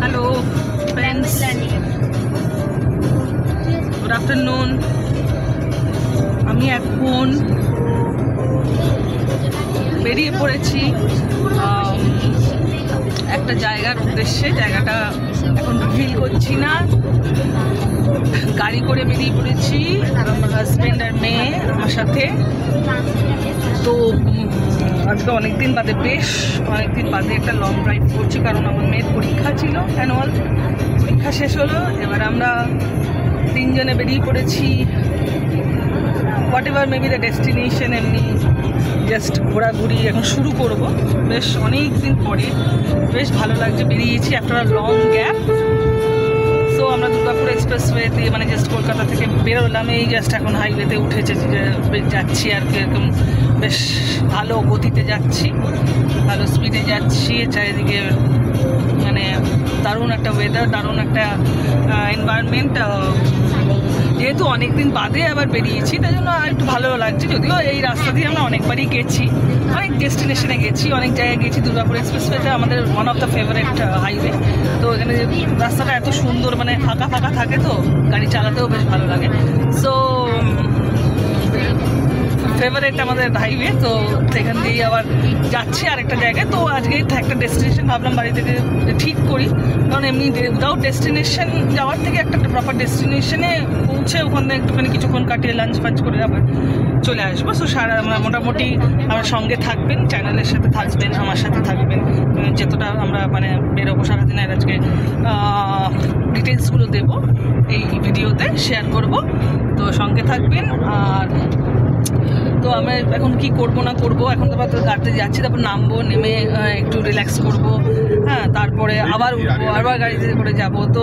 Hello friends, good afternoon. আমি এখন বেরিয়ে পড়েছি একটা জায়গার উদ্দেশ্যে। জায়গাটা এখন রিভিল করছি না। গাড়ি করে বেরিয়ে পড়েছি, আমার হাজব্যান্ড আর মেয়ে আমার সাথে। তো আজকে অনেকদিন বাদে, বেশ অনেকদিন বাদে একটা লং ড্রাইভ করছি, কারণ আমার মেয়ের পরীক্ষা ছিল, অ্যানুয়াল পরীক্ষা শেষ হলো। এবার আমরা তিনজনে বেরিয়ে পড়েছি what ever maybe the destination, এমনি জাস্ট ঘোরাঘুরি এখন শুরু করব। বেশ অনেক দিন পরে বেশ ভালো লাগছে, বেরিয়েছি after a long gap. So আমরা দুর্গাপুর এক্সপ্রেসওয়েতে, মানে জাস্ট কলকাতা থেকে বেরোলাম, এই জাস্ট এখন হাইওয়েতে উঠেছে, যাচ্ছি আর কি। এরকম বেশ ভালো গতিতে যাচ্ছি, ভালো স্পিডে যাচ্ছি। চারিদিকে মানে দারুণ একটা ওয়েদার, দারুণ একটা এনভায়রনমেন্ট। যেহেতু অনেকদিন বাদে আবার বেরিয়েছি, তাই জন্য আর একটু ভালো লাগছে। যদিও এই রাস্তা দিয়ে আমরা অনেকবারই গেছি, অনেক ডেস্টিনেশনে গেছি, অনেক জায়গায় গেছি। দুর্গাপুর এক্সপ্রেসওয়েটা আমাদের one of the favourite highway. তো এখানে রাস্তাটা এত সুন্দর, মানে ফাঁকা ফাঁকা থাকে, তো গাড়ি চালাতেও বেশ ভালো লাগে। সো ফেভারিট আমাদের হাইওয়ে। তো সেখান দিয়েই আবার যাচ্ছি আরেকটা জায়গায়। তো আজকে একটা ডেস্টিনেশন ভাবলাম বাড়ি থেকে ঠিক করি, কারণ এমনি উইদাউট ডেস্টিনেশন যাওয়ার থেকে একটা প্রপার ডেস্টিনেশনে পৌঁছে ওখান থেকে একটুখানি কিছুক্ষণ কাটিয়ে লাঞ্চ ফাঞ্চ করে আবার চলে আসবো। সো সারা মোটামুটি আমার সঙ্গে থাকবেন, চ্যানেলের সাথে থাকবেন, আমার সাথে থাকবেন। যতটা আমরা মানে বেরোবো সারাদিনের আজকে ডিটেলসগুলো দেবো এই ভিডিওতে শেয়ার করব, তো সঙ্গে থাকবেন। আর তো আমরা এখন কি করব না করব, এখন তো আবার গাড়িতে যাচ্ছি, তারপর নামবো, নেমে একটু রিল্যাক্স করব, হ্যাঁ, তারপরে আবার উঠবো, আবার গাড়িতে করে যাব। তো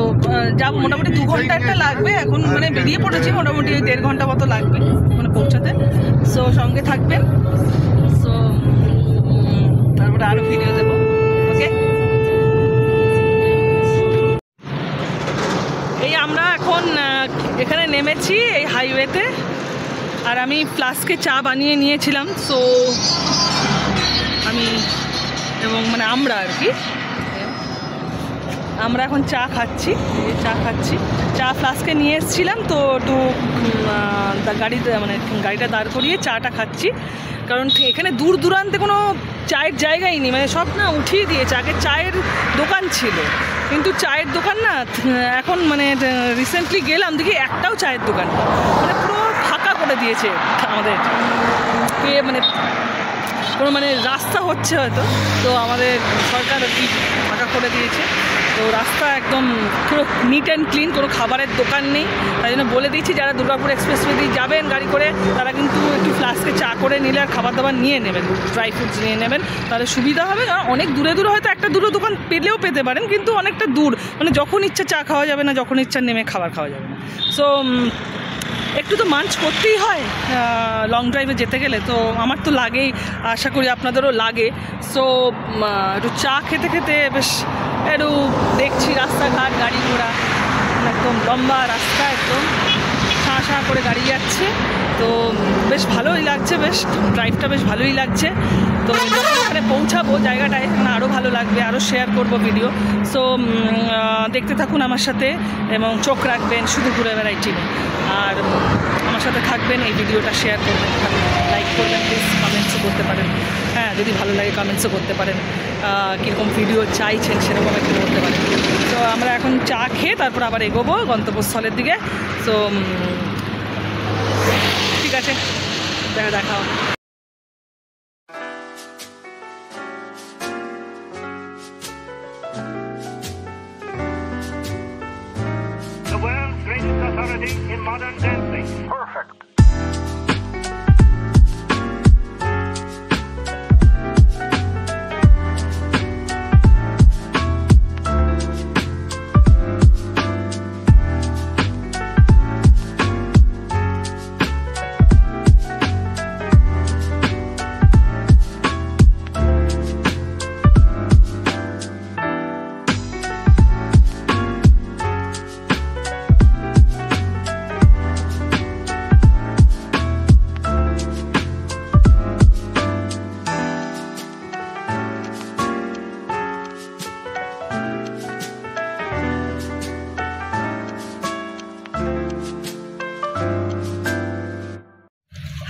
যাবো মোটামুটি 2 ঘন্টা একটা লাগবে। এখন মানে বেরিয়ে পড়েছি, মোটামুটি 1.5 ঘন্টা মতো লাগবে মানে পৌঁছাতে। সো সঙ্গে থাকবেন। সো তারপরে আরও ভিডিও দেবো। ওকে, এই আমরা এখন এখানে নেমেছি এই হাইওয়েতে। আর আমি ফ্লাস্কে চা বানিয়ে নিয়েছিলাম। সো আমি এবং মানে আমরা আর কি, আমরা এখন চা খাচ্ছি, চা ফ্লাস্কে নিয়ে এসেছিলাম। তো একটু গাড়িতে মানে গাড়িটা দাঁড় করিয়ে চাটা খাচ্ছি, কারণ এখানে দূর দূরান্তে কোনো চায়ের জায়গাই নেই, মানে সব না উঠিয়ে দিয়েছে। আগে চায়ের দোকান ছিল, কিন্তু চায়ের দোকান না এখন মানে রিসেন্টলি গেলাম দেখি একটাও চায়ের দোকান, মানে পুরো ফাঁকা করে দিয়েছে আমাদের। মানে কোনো মানে রাস্তা হচ্ছে হয়তো, তো আমাদের সরকার আর কি ফাঁকা করে দিয়েছে। তো রাস্তা একদম পুরো নিট অ্যান্ড ক্লিন, কোনো খাবারের দোকান নেই। তাই জন্য বলে দিয়েছি যারা দুর্গাপুর এক্সপ্রেসওয়ে দিয়ে যাবেন গাড়ি করে, তারা কিন্তু একটু ফ্লাস্কে চা করে নিলে আর খাবার দাবার নিয়ে নেবেন, ড্রাই ফ্রুটস নিয়ে নেবেন, তাহলে সুবিধা হবে। কারণ অনেক দূরে দূরে হয়তো একটা দুটো দোকান পেলেও পেতে পারেন, কিন্তু অনেকটা দূর, মানে যখন ইচ্ছা চা খাওয়া যাবে না, যখন ইচ্ছা নেমে খাবার খাওয়া যাবে না। সো একটু তো মাঞ্চ করতেই হয় লং ড্রাইভে যেতে গেলে, তো আমার তো লাগেই, আশা করি আপনাদেরও লাগে। সো একটু চা খেতে খেতে বেশ একটু দেখছি রাস্তাঘাট, গাড়ি ঘোড়া, একদম লম্বা রাস্তা, একদম শাঁ শাঁ করে গাড়ি যাচ্ছে। তো বেশ ভালোই লাগছে, বেশ ড্রাইভটা বেশ ভালোই লাগছে। তো ওখানে পৌঁছাবো জায়গাটায়, মানে আরও ভালো লাগবে, আরও শেয়ার করবো ভিডিও। সো দেখতে থাকুন আমার সাথে এবং চোখ রাখবেন শুধু ঘুরে বেড়াই টিমে। আর আমার সাথে থাকবেন, এই ভিডিওটা শেয়ার করবেন, লাইক করবেন, প্লিজ কমেন্টসও করতে পারেন। হ্যাঁ, যদি ভালো লাগে কমেন্টসও করতে পারেন, কীরকম ভিডিও চাইছেন সেরকম একটু করতে পারেন। তো আমরা এখন চা খেয়ে তারপর আবার এগোবো গন্তব্যস্থলের দিকে। সো ঠিক আছে, দেখা হবে। The world's greatest authority in modern dancing. Perfect.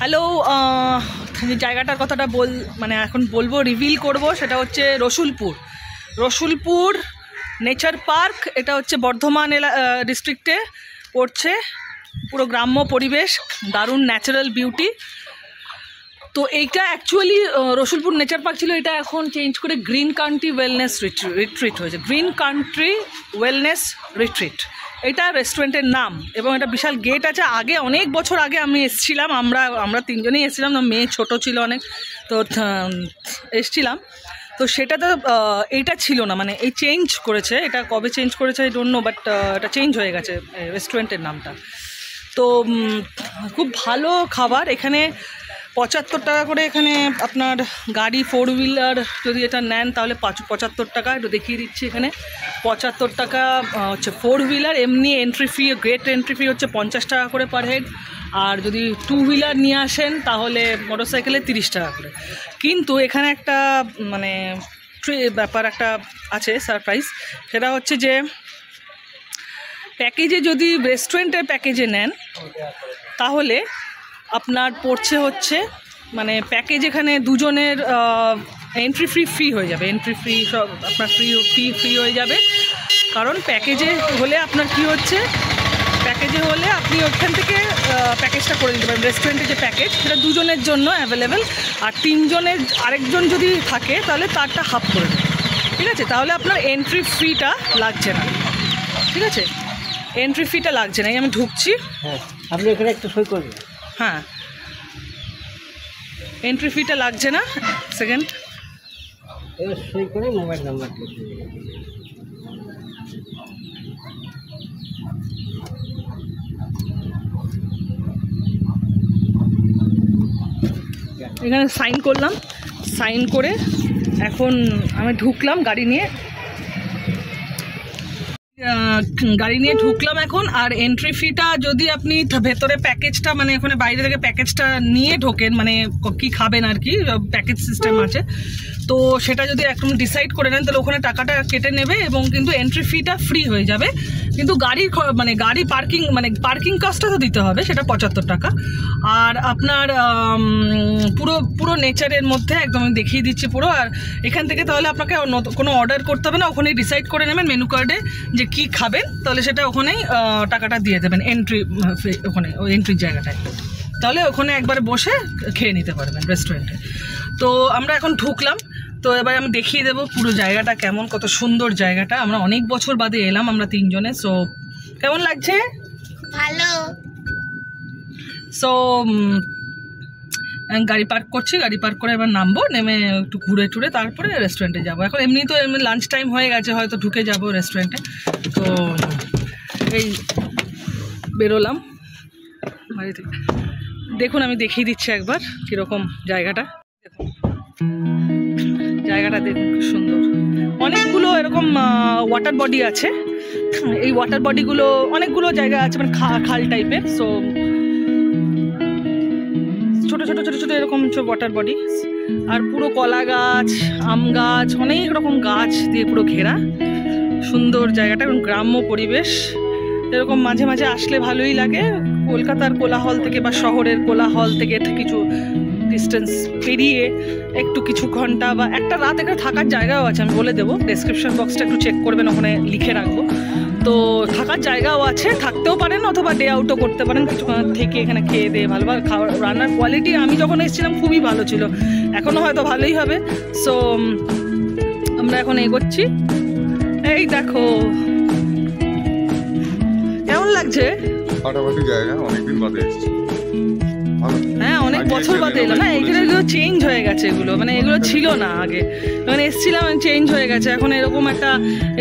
Hello, যে জায়গাটার কথাটা মানে এখন বলবো, রিভিল করব, সেটা হচ্ছে রসুলপুর নেচার পার্ক। এটা হচ্ছে বর্ধমান ডিস্ট্রিক্টে পড়ছে। পুরো গ্রাম্য পরিবেশ, দারুণ ন্যাচারাল বিউটি। তো এইটা অ্যাকচুয়ালি রসুলপুর নেচার পার্ক ছিল, এটা এখন চেঞ্জ করে গ্রিন কান্ট্রি ওয়েলনেস রিট্রিট হয়েছে। গ্রিন কান্ট্রি ওয়েলনেস রিট্রিট এটা রেস্টুরেন্টের নাম, এবং এটা বিশাল গেট আছে। আগে অনেক বছর আগে আমি এসেছিলাম, আমরা তিনজনেই এসেছিলাম, মেয়ে ছোট ছিল অনেক, তো এসেছিলাম। তো সেটা তো এইটা ছিল না, মানে এই চেঞ্জ করেছে। এটা কবে চেঞ্জ করেছে আই ডোন্ট নো, বাট এটা চেঞ্জ হয়ে গেছে রেস্টুরেন্টের নামটা। তো খুব ভালো খাবার এখানে। 75 টাকা করে এখানে আপনার গাড়ি 4 হুইলার যদি এটা নেন তাহলে 75 টাকা। একটু দেখিয়ে দিচ্ছি, এখানে 75 টাকা হচ্ছে 4 হুইলার। এমনি entry fee, great entry fee হচ্ছে 50 টাকা করে পার হেড। আর যদি 2 হুইলার নিয়ে আসেন তাহলে মোটর সাইকেলে 30 টাকা করে। কিন্তু এখানে একটা মানে ব্যাপার একটা আছে, সারপ্রাইজ। সেটা হচ্ছে যে প্যাকেজে, যদি রেস্টুরেন্টের প্যাকেজে নেন তাহলে আপনার পড়ছে হচ্ছে, মানে প্যাকেজ এখানে দুজনের এন্ট্রি ফ্রি হয়ে যাবে। এন্ট্রি ফ্রি সব আপনার ফ্রি হয়ে যাবে। কারণ প্যাকেজে হলে আপনার কি হচ্ছে, প্যাকেজে হলে আপনি ওখান থেকে প্যাকেজটা করে দিতে পারেন। রেস্টুরেন্টের যে প্যাকেজ সেটা দুজনের জন্য অ্যাভেলেবেল, আর 3 জনের আরেকজন যদি থাকে তাহলে তারটা হাফ করে দেবে। ঠিক আছে, তাহলে আপনার এন্ট্রি ফিটা লাগছে না। ঠিক আছে, এন্ট্রি ফিটা লাগছে না। আমি ঢুকছি, হ্যাঁ আপনি এখানে একটু সই করবেন। হ্যাঁ, এন্ট্রি ফিটা লাগছে না। সেকেন্ড, এবার সই করে মোবাইল নাম্বারটা এখানে সাইন করলাম। সাইন করে এখন আমি ঢুকলাম গাড়ি নিয়ে, ঢুকলাম এখন। আর এন্ট্রি ফিটা যদি আপনি ভেতরে প্যাকেজটা, মানে ওখানে বাইরে থেকে প্যাকেজটা নিয়ে ঢোকেন, মানে কি খাবেন আর কি, প্যাকেজ সিস্টেম আছে, তো সেটা যদি একদম ডিসাইড করে নেন তাহলে ওখানে টাকাটা কেটে নেবে, এবং কিন্তু এন্ট্রি ফিটা ফ্রি হয়ে যাবে। কিন্তু গাড়ি পার্কিং কস্টটা তো দিতে হবে, সেটা 75 টাকা। আর আপনার পুরো নেচারের মধ্যে একদম আমি দেখিয়ে দিচ্ছি পুরো। আর এখান থেকে তাহলে আপনাকে কোনো অর্ডার করতে হবে না, ওখানেই ডিসাইড করে নেবেন মেনু কার্ডে যে কী খাবেন, তাহলে সেটা ওখানেই টাকাটা দিয়ে দেবেন এন্ট্রি, ওখানে ওই এন্ট্রির জায়গাটায়। তাহলে ওখানে একবারে বসে খেয়ে নিতে পারবেন রেস্টুরেন্টে। তো আমরা এখন ঢুকলাম, তো এবার আমি দেখিয়ে দেবো পুরো জায়গাটা কেমন, কত সুন্দর জায়গাটা। আমরা অনেক বছর বাদে এলাম, আমরা 3 জনে। সো কেমন লাগছে? ভালো। সো গাড়ি পার্ক করছি, গাড়ি পার্ক করে এবার নামবো, নেমে একটু ঘুরে টুরে তারপরে রেস্টুরেন্টে যাবো। এখন এমনি লাঞ্চ টাইম হয়ে গেছে, হয়তো ঢুকে যাবো রেস্টুরেন্টে। তো এই বেরোলাম বাড়ি থেকে। দেখুন আমি দেখিয়ে দিচ্ছি একবার কীরকম জায়গাটা। জায়গাটা দেখুন কি সুন্দর। অনেকগুলো এরকম ওয়াটার বডি আছে। এই ওয়াটার বডিগুলো অনেকগুলো জায়গা আছে, মানে খাল টাইপের। সো ছোট ছোট ছোট ছোট এরকম ওয়াটার বডি, আর পুরো কলা গাছ, আম গাছ, অনেক রকম গাছ দিয়ে পুরো ঘেরা। সুন্দর জায়গাটা, এবং গ্রাম্য পরিবেশ। এরকম মাঝে মাঝে আসলে ভালোই লাগে। কলকাতার কোলাহল থেকে বা শহরের কোলাহল থেকে কিছু ডিস্টেন্স পেরিয়ে একটু কিছু ঘন্টা বা একটা রাত এখানে থাকার জায়গাও আছে, আমি বলে দেবো। ডেসক্রিপশন বক্সটা একটু চেক করবেন, ওখানে লিখে রাখবো। তো থাকার জায়গাও আছে, থাকতেও পারেন, অথবা ডে আউটও করতে পারেন কিছুক্ষণ থেকে এখানে খেয়ে দিয়ে। ভালো খাবার, রান্নার কোয়ালিটি আমি যখন এসেছিলাম খুবই ভালো ছিল, এখনও হয়তো ভালোই হবে। সো আমরা এখন এগোচ্ছি। এই দেখো কেমন লাগছে? ফাটাফাটি জায়গা, অনেকদিন বাদে এসেছি। হ্যাঁ, অনেক বছর বাদে এলো না, এগুলো চেঞ্জ হয়ে গেছে। এগুলো মানে এগুলো ছিল না আগে, মানে এসেছিলাম চেঞ্জ হয়ে গেছে। এখন এরকম একটা,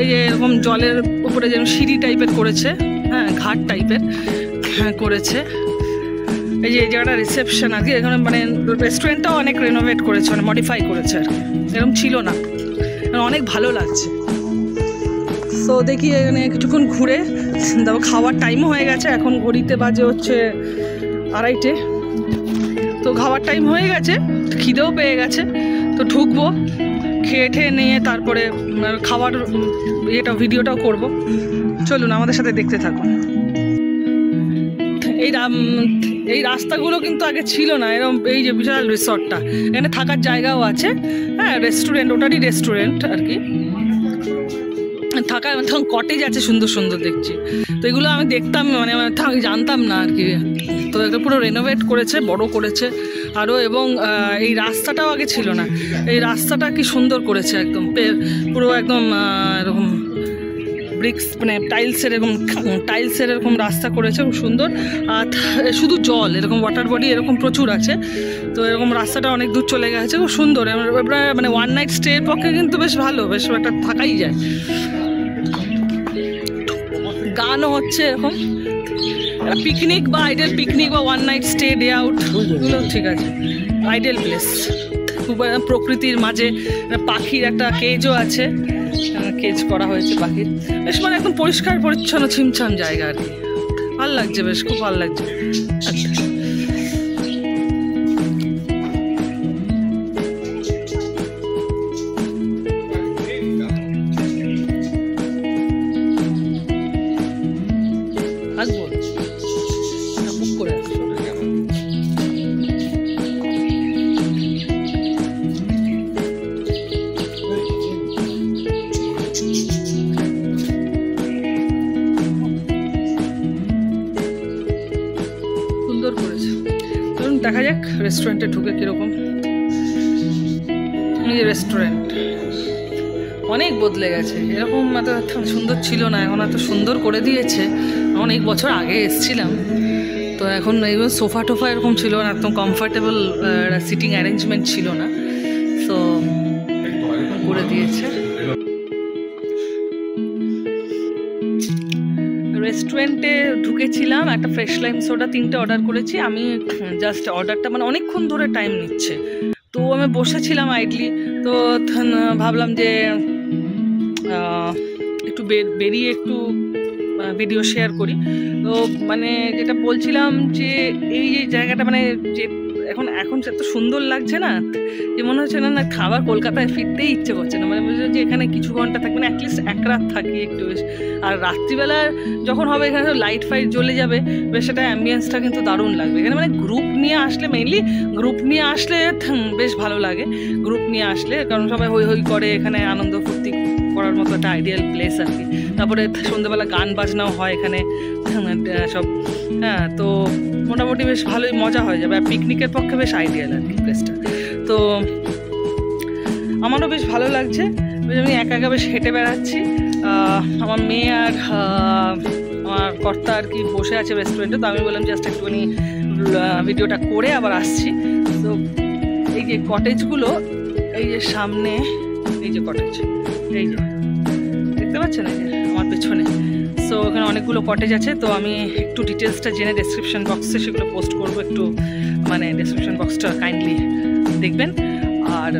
এই যে এরকম জলের উপরে যেন সিঁড়ি টাইপের করেছে, হ্যাঁ ঘাট টাইপের করেছে। এই যে এই জায়গাটা রিসেপশন আর কি, এখানে মানে রেস্টুরেন্টটাও অনেক রেনোভেট করেছে, মানে মডিফাই করেছে আর কি, এরকম ছিল না। অনেক ভালো লাগছে। সো দেখি এখানে কিছুক্ষণ ঘুরে তারপর খাওয়ার টাইমও হয়ে গেছে। এখন ঘড়িতে বাজে হচ্ছে 2:30। তো খাওয়ার টাইম হয়ে গেছে, খিদেও পেয়ে গেছে। তো ঢুকবো, খেয়ে ঠেয়ে নিয়ে তারপরে খাওয়ার ভিডিওটাও করব। চলুন আমাদের সাথে দেখতে থাকুন। এই রাস্তাগুলো কিন্তু আগে ছিল না এরকম। এই যে বিশাল রিসর্টটা, এখানে থাকার জায়গাও আছে, হ্যাঁ রেস্টুরেন্ট, ওটারই রেস্টুরেন্ট আর কি, থাকা কটেজ আছে সুন্দর সুন্দর দেখছি। তো এগুলো আমি দেখতাম, মানে আমি জানতাম না আর কি। তো এটা পুরো রেনোভেট করেছে, বড় করেছে আরও, এবং এই রাস্তাটাও আগে ছিল না। এই রাস্তাটা কি সুন্দর করেছে, একদম পুরো একদম এরকম ব্রিক্স মানে টাইলসের এরকম রাস্তা করেছে, খুব সুন্দর। আর শুধু জল, এরকম ওয়াটার বডি এরকম প্রচুর আছে। তো এরকম রাস্তাটা অনেক দূর চলে গেছে, খুব সুন্দর। মানে ওয়ান নাইট স্টের পক্ষে কিন্তু বেশ ভালো, বেশ একটা থাকাই যায়। গানও হচ্ছে এরকম, পিকনিক বা আইডেল পিকনিক বা one night stay, day out, এগুলো ঠিক আছে। আইডেল প্লেস, খুব প্রকৃতির মাঝে। পাখির একটা কেজও আছে, কেজ করা হয়েছে পাখির, বেশ মানে একদম পরিষ্কার পরিচ্ছন্ন ছিমছাম জায়গা আর কি। ভালো লাগছে, বেশ খুব ভালো লাগছে। আসবো বুক করে আসবো। সুন্দর করেছে। ধরুন দেখা যাক রেস্টুরেন্টে ঢুকে কীরকম। এই যে রেস্টুরেন্ট অনেক বদলে গেছে, এরকম এত সুন্দর ছিল না, এখন এত সুন্দর করে দিয়েছে। অনেক বছর আগে এসেছিলাম, তো এখন এইগুলো সোফা টোফা এরকম ছিল না, একদম কমফর্টেবল সিটিং অ্যারেঞ্জমেন্ট ছিল না, সো করে দিয়েছে। রেস্টুরেন্টে ঢুকেছিলাম, একটা ফ্রেশ লাইম সোডা 3টে অর্ডার করেছি আমি। জাস্ট অর্ডারটা মানে অনেকক্ষণ ধরে টাইম নিচ্ছে, তো আমি বসেছিলাম আইডলি। তো ভাবলাম যে একটু বেরিয়ে একটু ভিডিও শেয়ার করি। তো মানে যেটা বলছিলাম যে এই যে জায়গাটা মানে যে এখন এত সুন্দর লাগছে না, যে মনে হচ্ছে না খাবার কলকাতায় ফিরতেই ইচ্ছে করছে না। মানে বুঝলো যে এখানে কিছু ঘন্টা থাকবে না, অ্যাটলিস্ট এক রাত থাকি একটু বেশ। আর রাত্রিবেলা যখন হবে এখানে লাইট ফাইট জ্বলে যাবে, বেশ সেটা অ্যাম্বিয়েন্সটা কিন্তু দারুণ লাগবে এখানে। মানে গ্রুপ নিয়ে আসলে, মেইনলি গ্রুপ নিয়ে আসলে বেশ ভালো লাগে গ্রুপ নিয়ে আসলে, কারণ সবাই হই হই করে, এখানে আনন্দ ফুর্তি করার মতো একটা আইডিয়াল প্লেস আর কি। তারপরে সন্ধ্যেবেলা গান বাজনাও হয় এখানে সব, হ্যাঁ। তো মোটামুটি বেশ ভালোই মজা হয়ে যাবে, আর পিকনিকের পক্ষে বেশ আইডিয়াল আর কি প্লেসটা। তো আমারও বেশ ভালো লাগছে, আমি একা একা বেশ হেঁটে বেড়াচ্ছি। আমার মেয়ে আর আমার কর্তা আর কি বসে আছে রেস্টুরেন্টে, তো আমি বললাম জাস্ট একটুখানি ভিডিওটা করে আবার আসছি। তো এই যে কটেজগুলো, এই যে সামনে এই যে কটেজ, এই যে দেখতে পাচ্ছেন এই যে আমার পেছনে, সো ওখানে অনেকগুলো কটেজ আছে। তো আমি একটু ডিটেলসটা জেনে ডেসক্রিপশন বক্সে সেগুলো পোস্ট করবো, একটু মানে ডেসক্রিপশন বক্সটা কাইন্ডলি দেখবেন। আর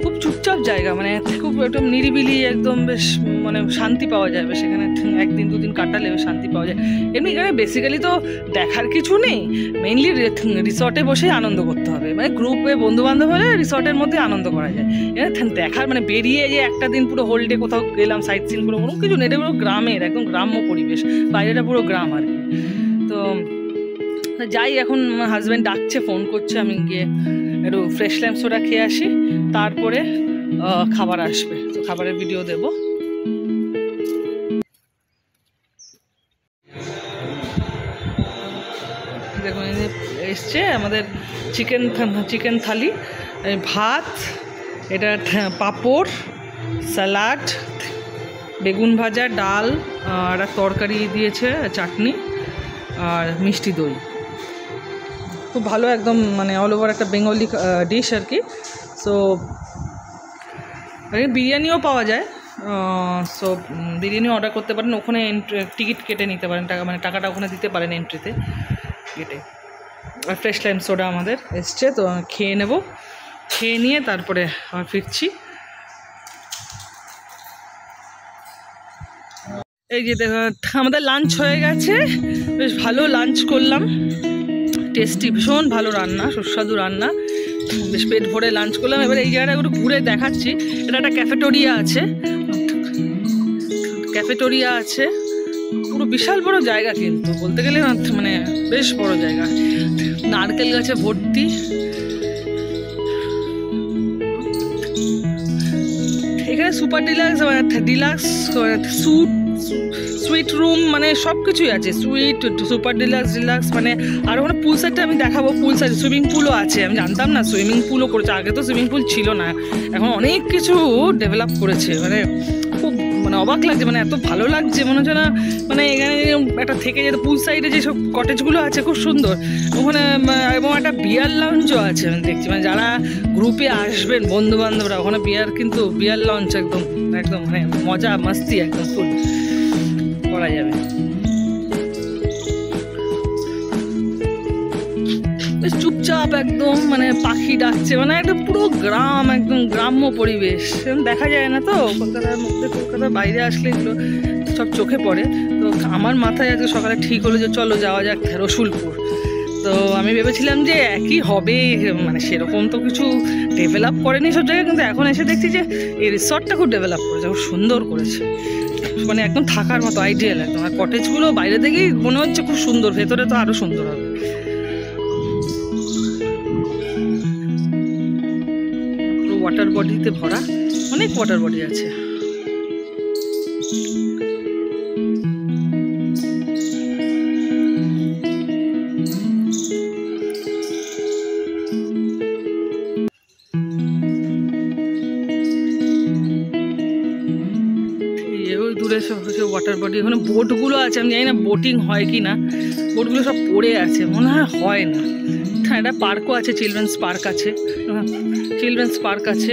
খুব চুপচাপ জায়গা, মানে খুব একদম নিরিবিলি, একদম বেশ মানে শান্তি পাওয়া যায় বেশ এখানে। একদিন দুদিন কাটালে শান্তি পাওয়া যায়। এমনি এখানে বেসিক্যালি তো দেখার কিছু নেই, মেইনলি রিসর্টে বসেই আনন্দ করতে হবে। মানে গ্রুপে বন্ধুবান্ধব হলে রিসর্টের মধ্যে আনন্দ করা যায়। এখানে দেখার মানে বেরিয়ে যে একটা দিন পুরো হোল ডে কোথাও গেলাম সাইট সিন করে কোনো কিছু নেই, এটা পুরো গ্রামের একদম গ্রাম্য পরিবেশ, বাইরেটা পুরো গ্রাম আর কি। তো যাই, এখন হাজব্যান্ড ডাকছে, ফোন করছে, আমি গিয়ে একটু ফ্রেশ লাইম সোডা খেয়ে আসি, তারপরে খাবার আসবে, তো খাবারের ভিডিও দেবো। দেখুন এসছে আমাদের চিকেন থালি, ভাত, এটা পাঁপড়, স্যালাড, বেগুন ভাজা, ডাল, আর তরকারি দিয়েছে, চাটনি আর মিষ্টি দই। খুব ভালো, একদম মানে অল ওভার একটা বেঙ্গলি ডিশ আর কি। সো বিরিয়ানিও পাওয়া যায়, সো বিরিয়ানি অর্ডার করতে পারেন, ওখানে টিকিট কেটে নিতে পারেন, মানে টাকাটা ওখানে দিতে পারেন এন্ট্রিতে কেটে। আর ফ্রেশ লাইম সোডা আমাদের এসছে, তো খেয়ে নেব, খেয়ে নিয়ে তারপরে আবার ফিরছি। এই যে দেখো আমাদের লাঞ্চ হয়ে গেছে, বেশ ভালো লাঞ্চ করলাম, টেস্টি, ভীষণ ভালো রান্না, সুস্বাদু রান্না, বেশ পেট ভরে লাঞ্চ করলাম। এবার এই জায়গাটা একটু ঘুরে দেখাচ্ছি, এটা একটা ক্যাফেটেরিয়া আছে, পুরো বিশাল বড় জায়গা, কিন্তু বলতে গেলে মানে বেশ বড় জায়গা, নারকেল গাছে ভর্তি। এখানে super deluxe, deluxe sweet room মানে সব কিছুই আছে, সুইট, সুপার ডিলাক্স, ডিলাক্স মানে। আর ওখানে পুল সাইডটা আমি দেখাবো, পুল সাইড সুইমিং পুলও আছে। আমি জানতাম না সুইমিং পুলও করেছে, আগে তো সুইমিং পুল ছিল না, এখন অনেক কিছু ডেভেলপ করেছে। মানে খুব মানে অবাক লাগছে, মানে এত ভালো লাগছে, মনে হচ্ছে না মানে এখানে একটা থেকে যেতে। পুল সাইডে যেসব কটেজগুলো আছে খুব সুন্দর ওখানে, এবং একটা বিয়ার লাউঞ্জও আছে আমি দেখছি। মানে যারা গ্রুপে আসবেন বন্ধু বান্ধবরা, ওখানে কিন্তু বিয়ার লাউঞ্জ একদম একদম মানে মজা মাস্তি একদম ফুল করা যাবে। চুপচাপ একদম, মানে পাখি ডাকছে, মানে একটা পুরো গ্রাম, একদম গ্রাম্য পরিবেশ। দেখা যায় না তো কলকাতার মধ্যে, কলকাতার বাইরে আসলে এগুলো সব চোখে পড়ে। তো আমার মাথায় আজকে সকালে ঠিক হলো যে চলো যাওয়া যাক রসুলপুর। তো আমি ভেবেছিলাম যে একই হবে, মানে সেরকম তো কিছু ডেভেলপ করেনি সব জায়গায়, কিন্তু এখন এসে দেখছি যে এই রিসর্টটা খুব ডেভেলপ করেছে, খুব সুন্দর করেছে, মানে একদম থাকার মতো আইডিয়াল একদম। আর কটেজগুলো বাইরে থেকেই মনে হচ্ছে খুব সুন্দর, ভেতরে তো আরও সুন্দর হবে। পুরো ওয়াটার বডিতে ভরা, অনেক ওয়াটার বডি আছে। দূরে সব হচ্ছে ওয়াটার বডি, ওখানে বোটগুলো আছে, আমি জানি না বোটিং হয় কি না, বোটগুলো সব পড়ে আছে, মনে হয় না। হ্যাঁ, একটা পার্কও আছে, চিলড্রেন্স পার্ক আছে, চিলড্রেন্স পার্ক আছে।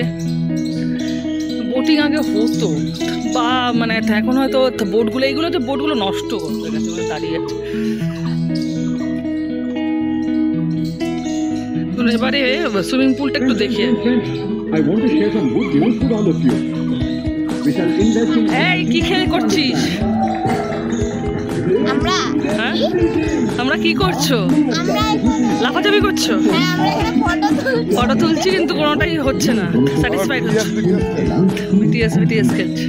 বোটিং আগে হতো বা মানে এখন হয়তো বোটগুলো, এইগুলো তো বোটগুলো নষ্ট হয়ে গেছে, মানে দাঁড়িয়ে আছে। এবারে সুইমিং পুলটা একটু দেখি। এই কি খেয়ে করছিস? হ্যাঁ, আমরা কি করছো? লাফাচাপি করছো? ফটো তুলছি, কিন্তু কোনোটাই হচ্ছে না, স্যাটিসফাইড হচ্ছে। বিটিএস খেলছে।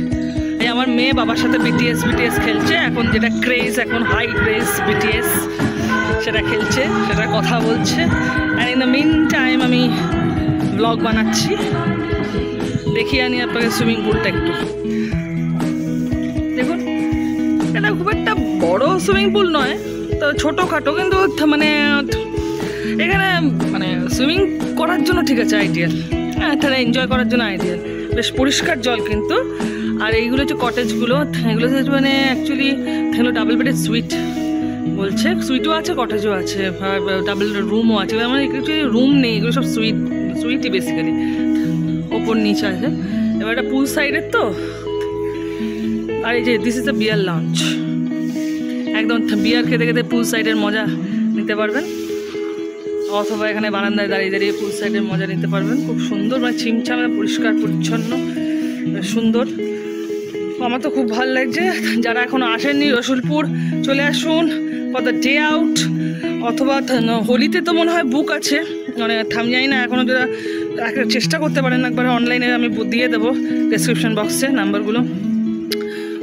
এই আমার মেয়ে বাবার সাথে বিটিএস খেলছে এখন, যেটা ক্রেজ, এখন হাই ক্রেজ বিটিএস, সেটা খেলছে, সেটা কথা বলছে। And in the mean time আমি ব্লগ বানাচ্ছি। দেখিয়ে আনি আপনাকে সুইমিং পুলটা একটু দেখুন। এটা খুব একটা বড় সুইমিং পুল নয়, তো ছোটোখাটো, কিন্তু মানে এখানে মানে সুইমিং করার জন্য ঠিক আছে, আইডিয়াল। হ্যাঁ, তাহলে এনজয় করার জন্য আইডিয়াল, বেশ পরিষ্কার জল কিন্তু। আর এইগুলো হচ্ছে কটেজগুলো, এগুলো মানে অ্যাকচুয়ালি এগুলো ডাবল বেডের সুইট বলছে, সুইটও আছে, কটেজও আছে, ডাবল রুমও আছে। আমার অ্যাকচুয়ালি রুম নেই, এগুলো সব সুইটই বেসিক্যালি, ওপর নিচে আছে। এবার এটা পুল সাইডের তো। আর এই যে this is the bear lounge, একদম বিয়ার খেতে খেতে পুল সাইডের মজা নিতে পারবেন, অথবা এখানে বারান্দায় দাঁড়িয়ে দাঁড়িয়ে পুল সাইডের মজা নিতে পারবেন। খুব সুন্দর, মানে ছিমছামে পরিষ্কার পরিচ্ছন্ন, সুন্দর। আমার তো খুব ভালো লাগছে। যারা এখনো আসেননি রসুলপুর, চলে আসুন ফর দ্য ডে আউট, অথবা হোলিতে তো মনে হয় বুক আছে, মানে জানি না এখনও। যারা চেষ্টা করতে পারেন একবার, অনলাইনে আমি দিয়ে দেবো ডেসক্রিপশন বক্সে নাম্বারগুলো,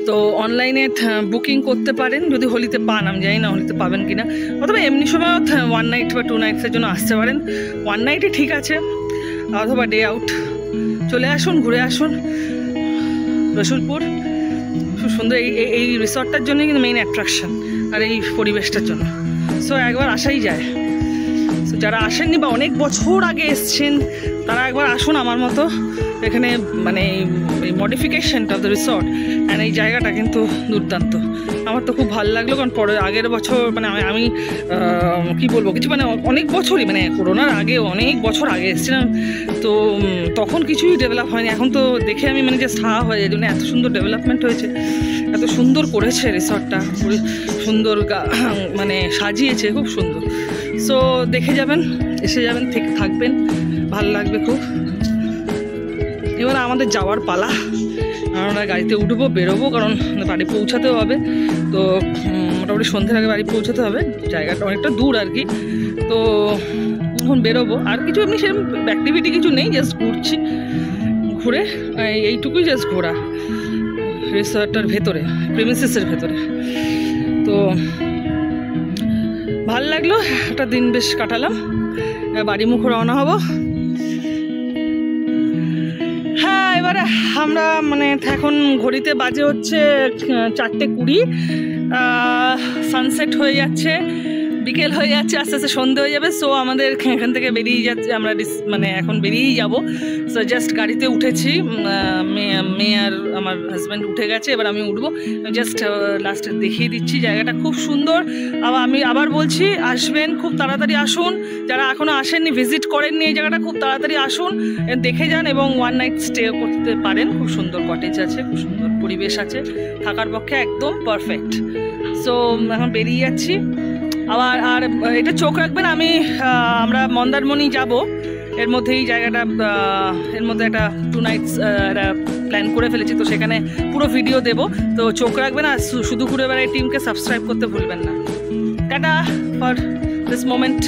তো অনলাইনে বুকিং করতে পারেন যদি হোলিতে পান। আমি জানি না হোলিতে পাবেন কি না, অথবা এমনি সময় 1 নাইট বা 2 নাইটসের জন্য আসতে পারেন। 1 নাইটই ঠিক আছে, অথবা ডে আউট। চলে আসুন, ঘুরে আসুন রসুলপুর। খুব সুন্দর, এই রিসর্টটার জন্যই কিন্তু মেইন অ্যাট্রাকশন, আর এই পরিবেশটার জন্য। সো একবার আসাই যায়। সো যারা আসেননি বা অনেক বছর আগে এসছেন, তারা একবার আসুন আমার মতো এখানে। মানে এই মডিফিকেশনটা অফ দ্য রিসর্ট অ্যান্ড এই জায়গাটা কিন্তু দুর্দান্ত। আমার তো খুব ভালো লাগলো, কারণ আগের বছর মানে আমি কি বলবো, কিছু মানে অনেক বছরই, মানে করোনার আগে অনেক বছর আগে এসেছিলাম, তো তখন কিছুই ডেভেলপ হয়নি। এখন তো দেখে আমি মানে যে সাহা হয়ে যায়, এত সুন্দর ডেভেলপমেন্ট হয়েছে, এত সুন্দর করেছে রিসর্টটা, সুন্দর মানে সাজিয়েছে, খুব সুন্দর। সো দেখে যাবেন, এসে যাবেন, থেকে থাকবেন, ভালো লাগবে খুব। এবার আমাদের যাওয়ার পালা, আমরা গাড়িতে উঠবো, বেরোবো, কারণ বাড়ি পৌঁছাতেও হবে। তো মোটামুটি সন্ধ্যের আগে বাড়ি পৌঁছাতে হবে, জায়গাটা অনেকটা দূর আর কি। তো এখন বেরোবো, আর কিছু এমনি সেরকম অ্যাক্টিভিটি কিছু নেই, জাস্ট ঘুরছি, ঘুরে এইটুকুই জাস্ট ঘোরা রিসর্টটার ভেতরে, প্রেমিসেসের ভেতরে। তো ভাল লাগলো, একটা দিন বেশ কাটালাম। বাড়ি মুখ রওনা হব। হ্যাঁ, এবারে আমরা মানে এখন ঘড়িতে বাজে হচ্ছে 4:20। সানসেট হয়ে যাচ্ছে, বিকেল হয়ে যাচ্ছে, আস্তে আস্তে সন্ধে হয়ে যাবে। সো আমাদের এখান থেকে বেরিয়ে যাচ্ছে, আমরা মানে এখন বেরিয়েই যাব। সো জাস্ট গাড়িতে উঠেছি, মেয়ে আর আমার হাজব্যান্ড উঠে গেছে, এবার আমি উঠবো। জাস্ট লাস্টে দেখিয়ে দিচ্ছি, জায়গাটা খুব সুন্দর। আমি আবার বলছি, আসবেন, খুব তাড়াতাড়ি আসুন। যারা এখনও আসেননি, ভিজিট করেননি এই জায়গাটা, খুব তাড়াতাড়ি আসুন, দেখে যান এবং 1 নাইট স্টে করতে পারেন। খুব সুন্দর কটেজ আছে, খুব সুন্দর পরিবেশ আছে, থাকার পক্ষে একদম পারফেক্ট। সো এখন বেরিয়ে যাচ্ছি। আবার আর এটা চোখ রাখবেন, আমরা মন্দারমণি যাব, এর মধ্যেই জায়গাটা, এর মধ্যে একটা 2 নাইটস একটা প্ল্যান করে ফেলেছি, তো সেখানে পুরো ভিডিও দেব। তো চোখ রাখবেন, আর শুধু ঘুরে বেড়াই টিমকে সাবস্ক্রাইব করতে ভুলবেন না। Tata for this moment.